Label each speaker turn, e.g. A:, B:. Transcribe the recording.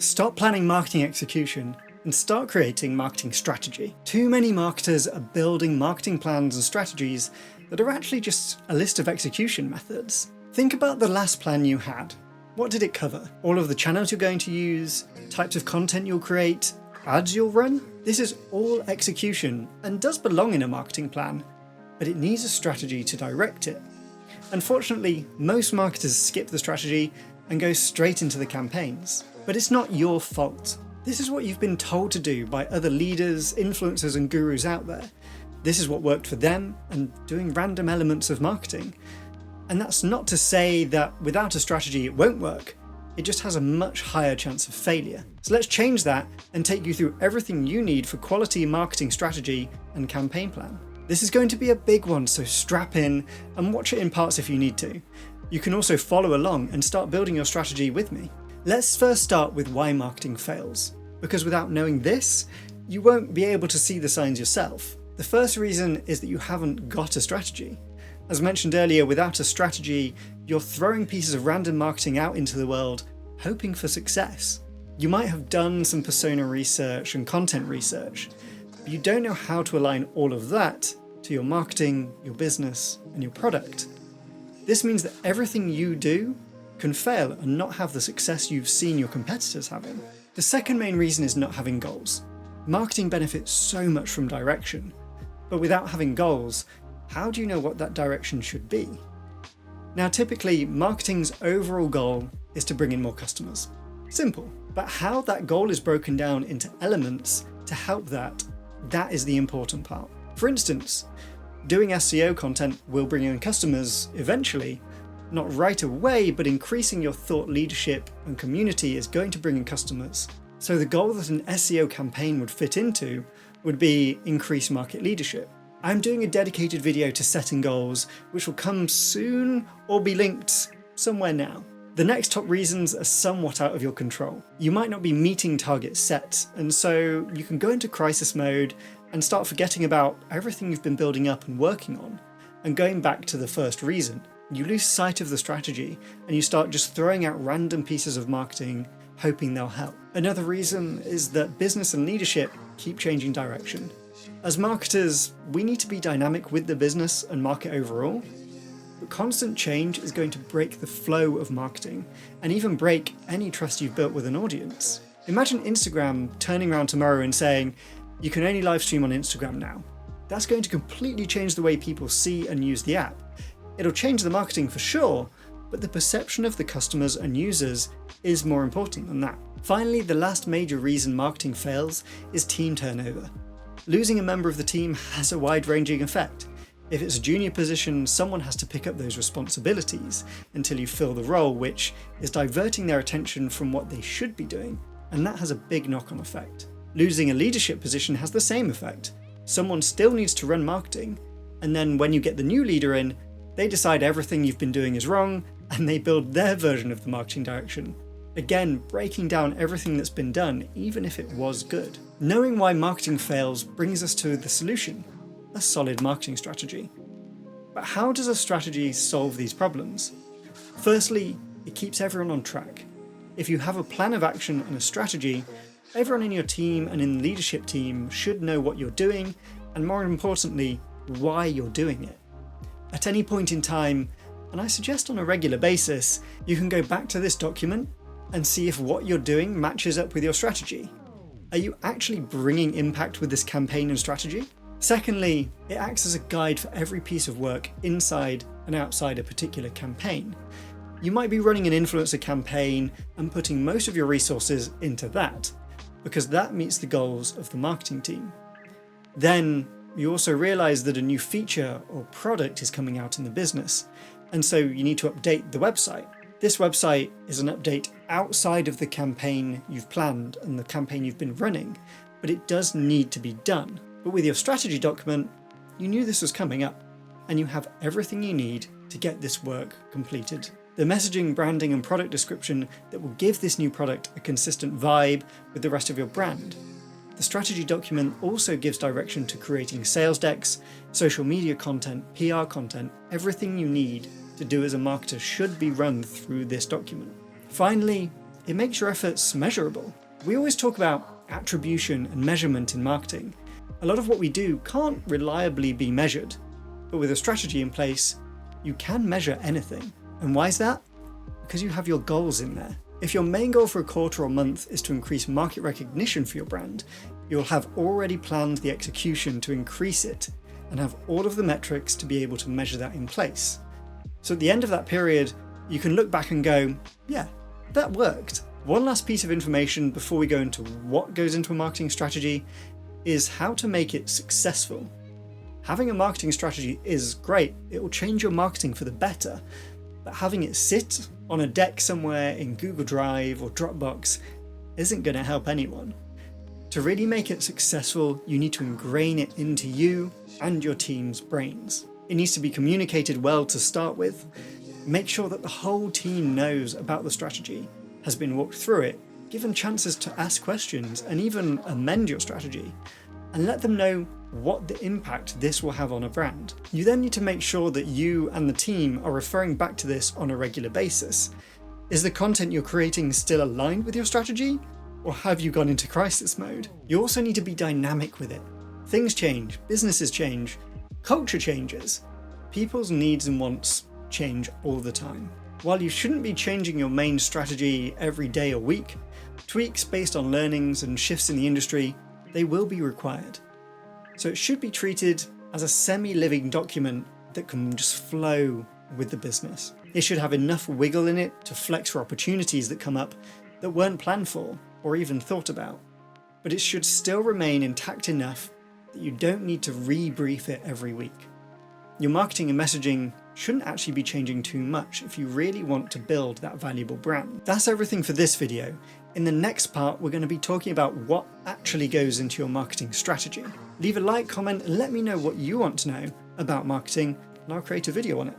A: Stop planning marketing execution and start creating marketing strategy. Too many marketers are building marketing plans and strategies that are actually just a list of execution methods. Think about the last plan you had. What did it cover? All of the channels you're going to use, types of content you'll create, ads you'll run? This is all execution and does belong in a marketing plan, but it needs a strategy to direct it. Unfortunately, most marketers skip the strategy and go straight into the campaigns. But it's not your fault. This is what you've been told to do by other leaders, influencers and gurus out there. This is what worked for them and doing random elements of marketing. And that's not to say that without a strategy it won't work. It just has a much higher chance of failure. So let's change that and take you through everything you need for quality marketing strategy and campaign plan. This is going to be a big one, so strap in and watch it in parts if you need to. You can also follow along and start building your strategy with me. Let's first start with why marketing fails, because without knowing this, you won't be able to see the signs yourself. The first reason is that you haven't got a strategy. As mentioned earlier, without a strategy, you're throwing pieces of random marketing out into the world, hoping for success. You might have done some persona research and content research, but you don't know how to align all of that to your marketing, your business, and your product. This means that everything you do can fail and not have the success you've seen your competitors having. The second main reason is not having goals. Marketing benefits so much from direction, but without having goals, how do you know what that direction should be? Now, typically, marketing's overall goal is to bring in more customers. Simple. But how that goal is broken down into elements to help that is the important part. For instance, doing SEO content will bring in customers eventually, not right away, but increasing your thought leadership and community is going to bring in customers. So the goal that an SEO campaign would fit into would be increase market leadership. I'm doing a dedicated video to setting goals, which will come soon or be linked somewhere now. The next top reasons are somewhat out of your control. You might not be meeting targets set, and so you can go into crisis mode and start forgetting about everything you've been building up and working on, and going back to the first reason. You lose sight of the strategy and you start just throwing out random pieces of marketing, hoping they'll help. Another reason is that business and leadership keep changing direction. As marketers, we need to be dynamic with the business and market overall, but constant change is going to break the flow of marketing and even break any trust you've built with an audience. Imagine Instagram turning around tomorrow and saying, you can only live stream on Instagram now. That's going to completely change the way people see and use the app. It'll change the marketing for sure, but the perception of the customers and users is more important than that. Finally, the last major reason marketing fails is team turnover. Losing a member of the team has a wide-ranging effect. If it's a junior position, someone has to pick up those responsibilities until you fill the role, which is diverting their attention from what they should be doing, and that has a big knock-on effect. Losing a leadership position has the same effect. Someone still needs to run marketing, and then when you get the new leader in, they decide everything you've been doing is wrong, and they build their version of the marketing direction. Again, breaking down everything that's been done, even if it was good. Knowing why marketing fails brings us to the solution, a solid marketing strategy. But how does a strategy solve these problems? Firstly, it keeps everyone on track. If you have a plan of action and a strategy, everyone in your team and in the leadership team should know what you're doing, and more importantly, why you're doing it. At any point in time, and I suggest on a regular basis, you can go back to this document and see if what you're doing matches up with your strategy. Are you actually bringing impact with this campaign and strategy? Secondly, it acts as a guide for every piece of work inside and outside a particular campaign. You might be running an influencer campaign and putting most of your resources into that, because that meets the goals of the marketing team. Then you also realize that a new feature or product is coming out in the business, and so you need to update the website. This website is an update outside of the campaign you've planned and the campaign you've been running, but it does need to be done. But with your strategy document, you knew this was coming up, and you have everything you need to get this work completed. The messaging, branding, and product description that will give this new product a consistent vibe with the rest of your brand. The strategy document also gives direction to creating sales decks, social media content, PR content, everything you need to do as a marketer should be run through this document. Finally, it makes your efforts measurable. We always talk about attribution and measurement in marketing. A lot of what we do can't reliably be measured, but with a strategy in place, you can measure anything. And why is that? Because you have your goals in there. If your main goal for a quarter or month is to increase market recognition for your brand, you'll have already planned the execution to increase it and have all of the metrics to be able to measure that in place. So at the end of that period, you can look back and go, yeah, that worked. One last piece of information before we go into what goes into a marketing strategy is how to make it successful. Having a marketing strategy is great. It will change your marketing for the better, but having it sit on a deck somewhere in Google Drive or Dropbox isn't going to help anyone. To really make it successful, you need to ingrain it into you and your team's brains. It needs to be communicated well to start with. Make sure that the whole team knows about the strategy, has been walked through it, given chances to ask questions and even amend your strategy, and let them know what the impact this will have on a brand. You then need to make sure that you and the team are referring back to this on a regular basis. Is the content you're creating still aligned with your strategy? Or have you gone into crisis mode? You also need to be dynamic with it. Things change, businesses change, culture changes. People's needs and wants change all the time. While you shouldn't be changing your main strategy every day or week, tweaks based on learnings and shifts in the industry, they will be required. So it should be treated as a semi-living document that can just flow with the business. It should have enough wiggle in it to flex for opportunities that come up that weren't planned for or even thought about. But it should still remain intact enough that you don't need to rebrief it every week. Your marketing and messaging shouldn't actually be changing too much if you really want to build that valuable brand. That's everything for this video. In the next part, we're going to be talking about what actually goes into your marketing strategy. Leave a like, comment, and let me know what you want to know about marketing, and I'll create a video on it.